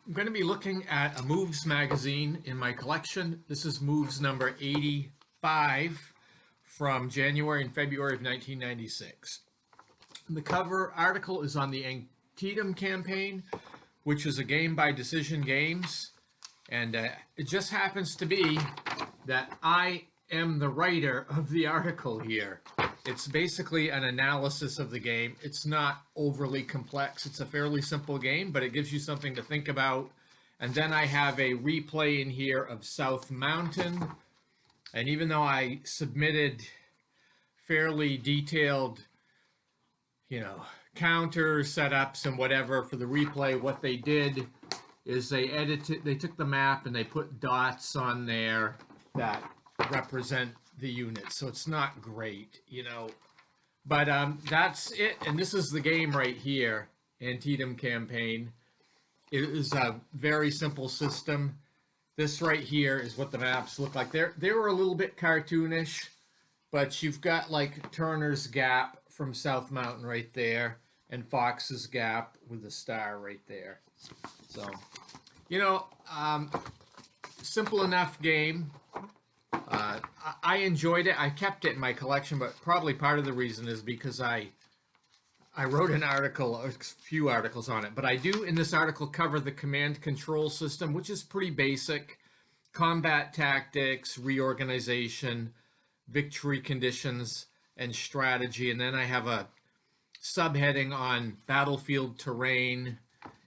I'm going to be looking at a Moves magazine in my collection. This is Moves number 85 from January and February of 1996. The cover article is on the Antietam campaign, which is a game by Decision Games. And it just happens to be that I am the writer of the article here. It's basically an analysis of the game. It's not overly complex. It's a fairly simple game, but it gives you something to think about. And then I have a replay in here of South Mountain. And even though I submitted fairly detailed, counters, setups, and whatever for the replay, what they did is they took the map and they put dots on there that represent the units. So it's not great, But that's it. And this is the game right here, Antietam campaign. It is a very simple system. This right here is what the maps look like. They were a little bit cartoonish, but you've got like Turner's Gap from South Mountain right there, and Fox's Gap with the star right there. So, simple enough game. I enjoyed it. I kept it in my collection, but probably part of the reason is because I wrote an article, a few articles on it. But I do in this article cover the command control system, which is pretty basic. Combat tactics, reorganization, victory conditions, and strategy. And then I have a subheading on battlefield terrain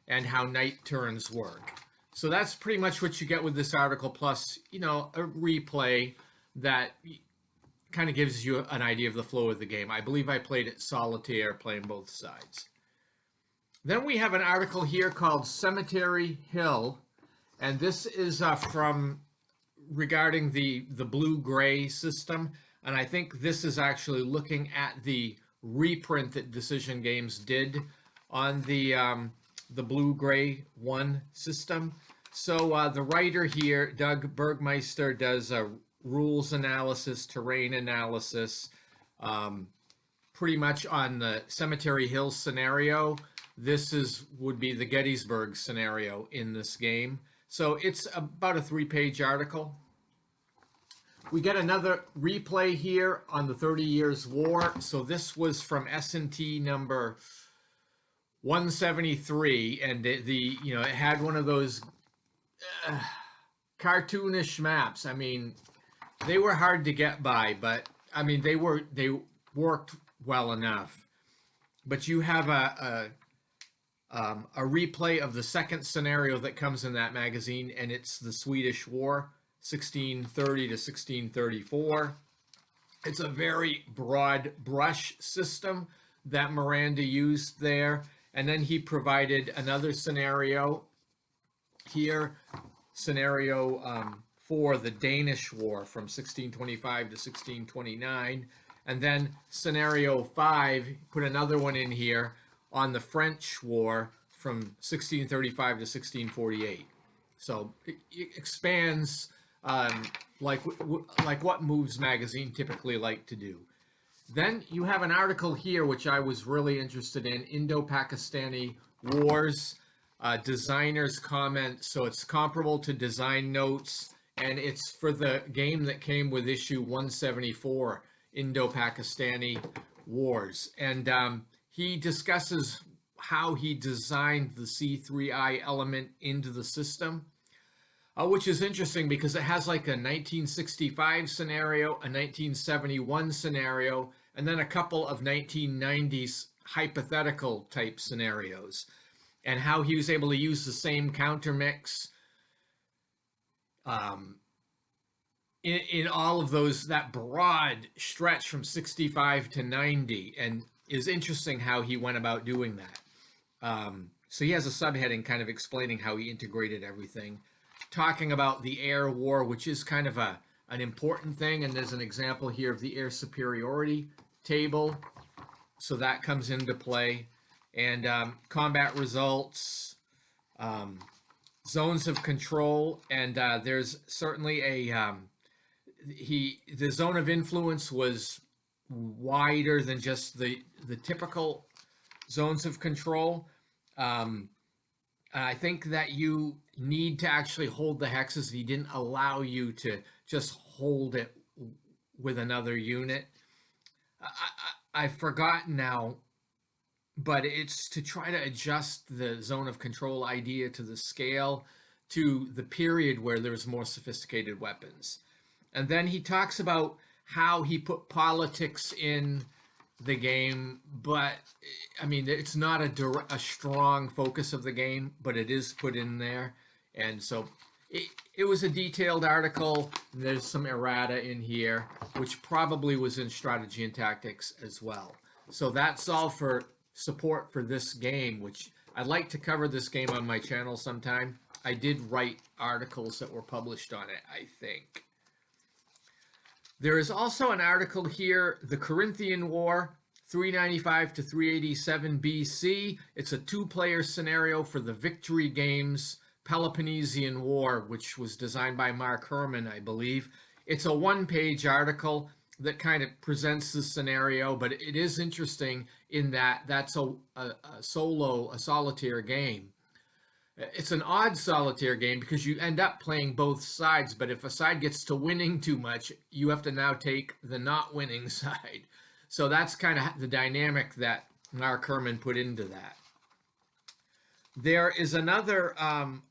and how night turns work. So that's pretty much what you get with this article, plus, a replay that kind of gives you an idea of the flow of the game. I believe I played it solitaire, playing both sides. Then we have an article here called Cemetery Hill, and this is regarding the blue-gray system, and I think this is actually looking at the reprint that Decision Games did on the blue-gray 1 system. So the writer here, Doug Bergmeister, does a rules analysis, terrain analysis, pretty much on the Cemetery Hill scenario. This would be the Gettysburg scenario in this game. So it's about a 3-page article. We get another replay here on the 30 Years' War. So this was from S&T number 173, and it had one of those cartoonish maps. I mean, they were hard to get by, but I mean they worked well enough. But you have a replay of the second scenario that comes in that magazine, and it's the Swedish War, 1630 to 1634. It's a very broad brush system that Miranda used there. And then he provided another scenario here, scenario 4, the Danish War from 1625 to 1629. And then scenario 5, put another one in here on the French War from 1635 to 1648. So it expands like what Moves magazine typically like to do. Then you have an article here, which I was really interested in, Indo-Pakistani Wars, designer's comment. So it's comparable to Design Notes, and it's for the game that came with issue 174, Indo-Pakistani Wars. And he discusses how he designed the C3I element into the system, which is interesting because it has like a 1965 scenario, a 1971 scenario, and then a couple of 1990s hypothetical type scenarios, and how he was able to use the same counter mix in all of those, that broad stretch from 65 to 90, and is interesting how he went about doing that. So he has a subheading kind of explaining how he integrated everything, talking about the air war, which is kind of an important thing, and there's an example here of the air superiority table, so that comes into play, and combat results, zones of control, and there's certainly the zone of influence was wider than just the typical zones of control. I think that you need to actually hold the hexes. He didn't allow you to just hold it with another unit. I've forgotten now, but it's to try to adjust the zone of control idea to the scale to the period where there's more sophisticated weapons. And then he talks about how he put politics in the game, but I mean, it's not a strong focus of the game, but it is put in there. And so it was a detailed article. There's some errata in here, which probably was in Strategy and Tactics as well. So that's all for support for this game, which I'd like to cover this game on my channel sometime. I did write articles that were published on it, I think. There is also an article here, The Corinthian War, 395 to 387 BC. It's a two-player scenario for the Victory Games Peloponnesian War, which was designed by Mark Herman, I believe. It's a one-page article that kind of presents the scenario, but it is interesting in that that's a solitaire game. It's an odd solitaire game because you end up playing both sides, but if a side gets to winning too much, you have to now take the not winning side. So that's kind of the dynamic that Mark Herman put into that. There is another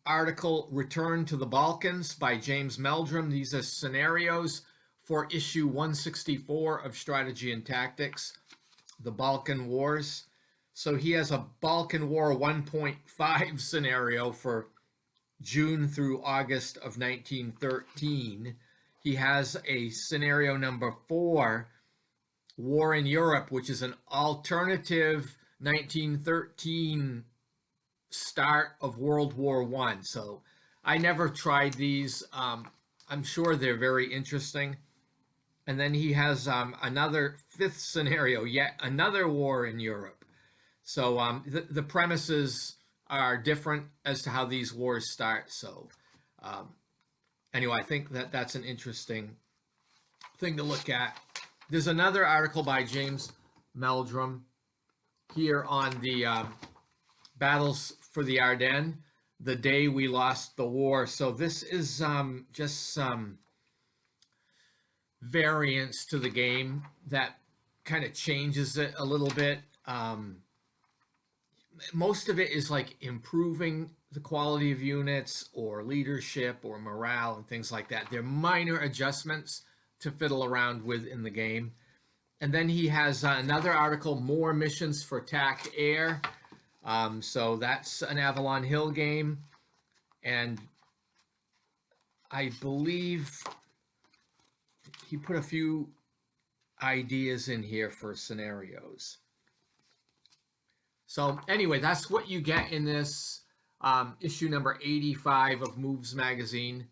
article, Return to the Balkans by James Meldrum. These are scenarios for issue 164 of Strategy and Tactics, the Balkan Wars. So he has a Balkan War 1.5 scenario for June through August of 1913. He has a scenario number 4, War in Europe, which is an alternative 1913 start of World War I. So I never tried these. I'm sure they're very interesting. And then he has another 5th scenario, yet another war in Europe. So the premises are different as to how these wars start. So anyway, I think that that's an interesting thing to look at. There's another article by James Meldrum here on the battles for the Ardennes, the day we lost the war. So this is just some variance to the game that kind of changes it a little bit. Most of it is like improving the quality of units or leadership or morale and things like that. They're minor adjustments to fiddle around with in the game. And then he has another article, More Missions for TAC Air. So that's an Avalon Hill game. And I believe he put a few ideas in here for scenarios. So anyway, that's what you get in this issue number 85 of Moves Magazine.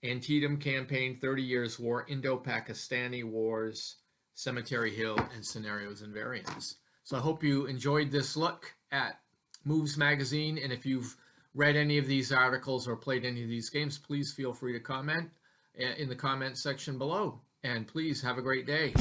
Antietam Campaign, 30 Years War, Indo-Pakistani Wars, Cemetery Hill, and Scenarios and Variants. So I hope you enjoyed this look at Moves Magazine. And if you've read any of these articles or played any of these games, please feel free to comment in the comment section below. And please have a great day.